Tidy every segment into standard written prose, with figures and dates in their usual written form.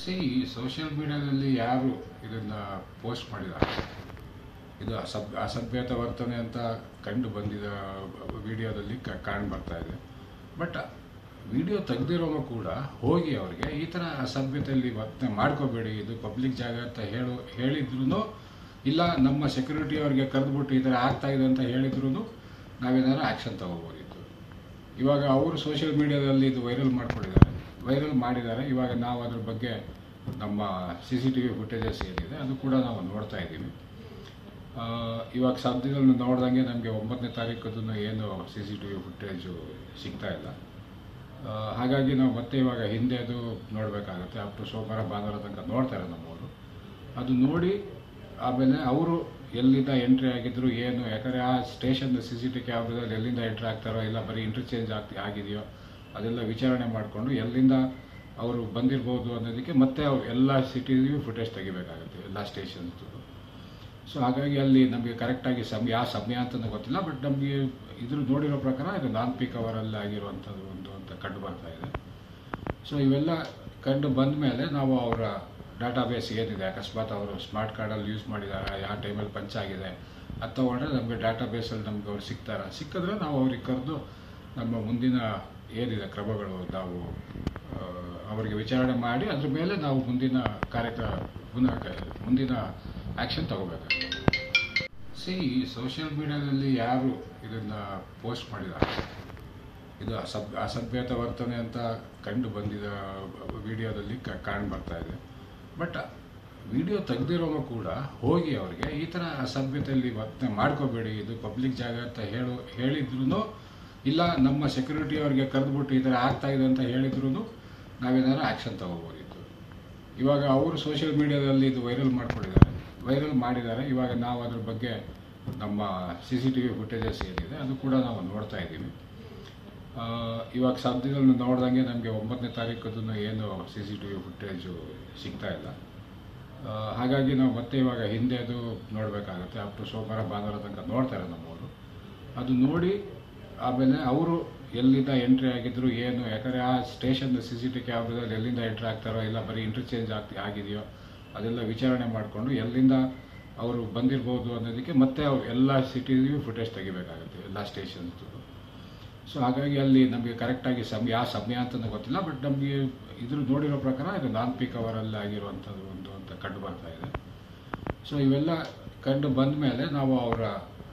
C social ಮೀಡಿಯಾದಲ್ಲಿ ಯಾರು ಇದನ್ನು ಪೋಸ್ಟ್ ಮಾಡಿದ್ದಾರೆ, ಇದು ಅಸಭ್ಯತ ವರ್ತನೆ ಅಂತ ಕಂಡು ಬಂದಿದ ವಿಡಿಯೋದಲ್ಲಿ ಕಾಣ್ ಬರ್ತಾ ಇದೆ. ಬಟ್ ವಿಡಿಯೋ ತೆಗೆದಿರೋನು ಕೂಡ ಹೋಗಿ ಅವರಿಗೆ ಈ ಥರ ಅಸಭ್ಯತೆಯಲ್ಲಿ ವರ್ತನೆ ಮಾಡ್ಕೋಬೇಡಿ, ಇದು ಪಬ್ಲಿಕ್ ಜಾಗ ಅಂತ ಹೇಳಿದ್ರು, ಇಲ್ಲ ನಮ್ಮ ಸೆಕ್ಯೂರಿಟಿ ಅವ್ರಿಗೆ ಕರೆದುಬಿಟ್ಟು ಈ ಥರ ಆಗ್ತಾ ಇದೆ ಅಂತ ಹೇಳಿದ್ರು ನಾವೇನಾದ್ರು ಆ್ಯಕ್ಷನ್ ತಗೋಬೋದಿತ್ತು. ಇವಾಗ ಅವರು ಸೋಷಿಯಲ್ ಮೀಡಿಯಾದಲ್ಲಿ ಇದು ವೈರಲ್ ಮಾಡಿದ್ದಾರೆ. ಇವಾಗ ನಾವು ಅದ್ರ ಬಗ್ಗೆ ನಮ್ಮ CCTV ಫುಟೇಜಸ್ ಏನಿದೆ ಅದು ಕೂಡ ನಾವು ನೋಡ್ತಾ ಇದ್ದೀವಿ. ಇವಾಗ ಸದ್ಯದಲ್ಲಿ ನೋಡ್ದಂಗೆ ನಮಗೆ 9ನೇ ತಾರೀಕದನ್ನು ಏನು CCTV ಫುಟೇಜು ಸಿಗ್ತಾ ಇಲ್ಲ. ಹಾಗಾಗಿ ನಾವು ಮತ್ತೆ ಇವಾಗ ಹಿಂದೆ ಅದು ನೋಡಬೇಕಾಗುತ್ತೆ. ಅಪ್ ಟು ಸೋಮವಾರ ಭಾನುವಾರ ತನಕ ನೋಡ್ತಾರೆ ನಮ್ಮವರು. ಅದು ನೋಡಿ ಆಮೇಲೆ ಅವರು ಎಲ್ಲಿಂದ ಎಂಟ್ರಿ ಆಗಿದ್ರು ಏನು, ಯಾಕಂದರೆ ಆ ಸ್ಟೇಷನ್ CCTV ಕ್ಯಾಮ್ರಾದಲ್ಲಿ ಎಲ್ಲಿಂದ ಎಂಟ್ರಿ ಆಗ್ತಾರೋ ಇಲ್ಲ ಬರೀ ಇಂಟರ್ಚೇಂಜ್ ಆಗಿದೆಯೋ ಅದೆಲ್ಲ ವಿಚಾರಣೆ ಮಾಡಿಕೊಂಡು ಎಲ್ಲಿಂದ ಅವರು ಬಂದಿರ್ಬೋದು ಅನ್ನೋದಕ್ಕೆ ಮತ್ತೆ ಎಲ್ಲ ಸಿಟಿಗೂ ಫುಟೇಜ್ ತೆಗಿಬೇಕಾಗುತ್ತೆ, ಎಲ್ಲ ಸ್ಟೇಷನ್ಸ್ದು. ಸೊ ಹಾಗಾಗಿ ಅಲ್ಲಿ ನಮಗೆ ಕರೆಕ್ಟಾಗಿ ಯಾವ ಸಮಯ ಅಂತಲೂ ಗೊತ್ತಿಲ್ಲ. ಬಟ್ ನಮಗೆ ಇದ್ರ ನೋಡಿರೋ ಪ್ರಕಾರ ಇದು ನಾನ್ ಪೀಕ್ ಅವರಲ್ಲಿ ಆಗಿರುವಂಥದ್ದು ಒಂದು ಅಂತ ಕಂಡು ಬರ್ತಾ ಇದೆ. ಸೊ ಇವೆಲ್ಲ ಕಂಡು ಬಂದ ಮೇಲೆ ನಾವು ಅವರ ಡಾಟಾಬೇಸ್ ಏನಿದೆ, ಅಕಸ್ಮಾತ್ ಅವರು ಸ್ಮಾರ್ಟ್ ಕಾರ್ಡಲ್ಲಿ ಯೂಸ್ ಮಾಡಿದ್ದಾರೆ, ಯಾವ ಟೈಮಲ್ಲಿ ಪಂಚ್ ಆಗಿದೆ ಅದು ತೊಗೊಂಡ್ರೆ ನಮಗೆ ಡಾಟಾಬೇಸಲ್ಲಿ ನಮ್ಗೆ ಅವ್ರು ಸಿಕ್ಕಿದ್ರೆ ನಾವು ಅವ್ರಿಗೆ ಕರೆದು ನಮ್ಮ ಮುಂದಿನ ಏನಿದೆ ಕ್ರಮಗಳು ನಾವು ಅವರಿಗೆ ವಿಚಾರಣೆ ಮಾಡಿ ಅದ್ರ ಮೇಲೆ ನಾವು ಮುಂದಿನ ಮುಂದಿನ ಆ್ಯಕ್ಷನ್ ತಗೋಬೇಕಾಗುತ್ತೆ. ಸಿ ಸೋಷಿಯಲ್ ಮೀಡಿಯಾದಲ್ಲಿ ಯಾರು ಇದನ್ನು ಪೋಸ್ಟ್ ಮಾಡಿದ್ದಾರೆ, ಇದು ಅಸಭ್ಯತ ವರ್ತನೆ ಅಂತ ಕಂಡು ಬಂದಿದ ವಿಡಿಯೋದಲ್ಲಿ ಕಾಣ್ ಬರ್ತಾ ಇದೆ. ಬಟ್ ವಿಡಿಯೋ ತೆಗೆದಿರೋನು ಕೂಡ ಹೋಗಿ ಅವರಿಗೆ ಈ ಥರ ಅಸಭ್ಯತೆಯಲ್ಲಿ ವರ್ತನೆ ಮಾಡ್ಕೋಬೇಡಿ, ಇದು ಪಬ್ಲಿಕ್ ಜಾಗ ಅಂತ ಹೇಳಿದ್ರು, ಇಲ್ಲ ನಮ್ಮ ಸೆಕ್ಯೂರಿಟಿ ಅವ್ರಿಗೆ ಕರೆದುಬಿಟ್ಟು ಈ ಥರ ಆಗ್ತಾ ಇದೆ ಅಂತ ಹೇಳಿದ್ರು ನಾವೇನಾದ್ರು ಆ್ಯಕ್ಷನ್ ತಗೋಬೋದಿತ್ತು. ಇವಾಗ ಅವರು ಸೋಷಿಯಲ್ ಮೀಡಿಯಾದಲ್ಲಿ ಇದು ವೈರಲ್ ಮಾಡಿದ್ದಾರೆ. ಇವಾಗ ನಾವು ಅದ್ರ ಬಗ್ಗೆ ನಮ್ಮ CCTV ಫುಟೇಜಸ್ ಏನಿದೆ ಅದು ಕೂಡ ನಾವು ನೋಡ್ತಾ ಇದ್ದೀವಿ. ಇವಾಗ ಸದ್ಯದಲ್ಲಿ ನೋಡ್ದಂಗೆ ನಮಗೆ 9ನೇ ತಾರೀಕದನ್ನು ಏನು CCTV ಫುಟೇಜು ಸಿಗ್ತಾ ಇಲ್ಲ. ಹಾಗಾಗಿ ನಾವು ಮತ್ತೆ ಇವಾಗ ಹಿಂದೆ ಅದು ನೋಡಬೇಕಾಗುತ್ತೆ. ಅಪ್ ಟು ಸೋಮವಾರ ಭಾನುವಾರ ತನಕ ನೋಡ್ತಾರೆ ನಮ್ಮವರು. ಅದು ನೋಡಿ ಆಮೇಲೆ ಅವರು ಎಲ್ಲಿಂದ ಎಂಟ್ರಿ ಆಗಿದ್ರು ಏನು, ಯಾಕಂದರೆ ಆ ಸ್ಟೇಷನ್ CCTV ಕ್ಯಾಮ್ರಾದಲ್ಲಿ ಎಲ್ಲಿಂದ ಎಂಟ್ರಿ ಆಗ್ತಾರೋ ಇಲ್ಲ ಬರೀ ಇಂಟರ್ಚೇಂಜ್ ಆಗಿದೆಯೋ ಅದೆಲ್ಲ ವಿಚಾರಣೆ ಮಾಡಿಕೊಂಡು ಎಲ್ಲಿಂದ ಅವರು ಬಂದಿರ್ಬೋದು ಅನ್ನೋದಕ್ಕೆ ಮತ್ತೆ ಎಲ್ಲ ಸಿಟಿಗೂ ಫುಟೇಜ್ ತೆಗಿಬೇಕಾಗುತ್ತೆ, ಎಲ್ಲ ಸ್ಟೇಷನ್ಸ್ದು. ಸೊ ಹಾಗಾಗಿ ಅಲ್ಲಿ ನಮಗೆ ಕರೆಕ್ಟಾಗಿ ಯಾವ ಸಮಯ ಅಂತಲೂ ಗೊತ್ತಿಲ್ಲ. ಬಟ್ ನಮಗೆ ಇದ್ರ ನೋಡಿರೋ ಪ್ರಕಾರ ಇದು ನಾನ್ ಪೀಕ್ ಅವರಲ್ಲಿ ಆಗಿರುವಂಥದ್ದು ಒಂದು ಅಂತ ಕಂಡು ಬರ್ತಾ ಇದೆ. ಸೊ ಇವೆಲ್ಲ ಕಂಡು ಬಂದ ಮೇಲೆ ನಾವು ಅವರ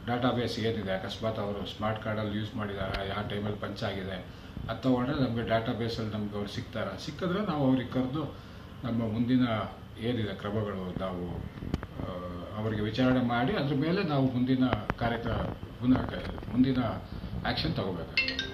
ಡಾಟಾಬೇಸ್ ಏನಿದೆ, ಅಕಸ್ಮಾತ್ ಅವರು ಸ್ಮಾರ್ಟ್ ಕಾರ್ಡಲ್ಲಿ ಯೂಸ್ ಮಾಡಿದ್ದಾರೆ, ಯಾವ ಟೈಮಲ್ಲಿ ಪಂಚ್ ಆಗಿದೆ ಅದು ತೊಗೊಂಡ್ರೆ ನಮಗೆ ಡಾಟಾಬೇಸಲ್ಲಿ ನಮ್ಗೆ ಅವ್ರು ಸಿಕ್ಕಿದ್ರೆ ನಾವು ಅವ್ರಿಗೆ ಕರೆದು ನಮ್ಮ ಮುಂದಿನ ಏನಿದೆ ಕ್ರಮಗಳು ನಾವು ಅವರಿಗೆ ವಿಚಾರಣೆ ಮಾಡಿ ಅದ್ರ ಮೇಲೆ ನಾವು ಮುಂದಿನ ಆ್ಯಕ್ಷನ್ ತಗೋಬೇಕಾಗುತ್ತೆ.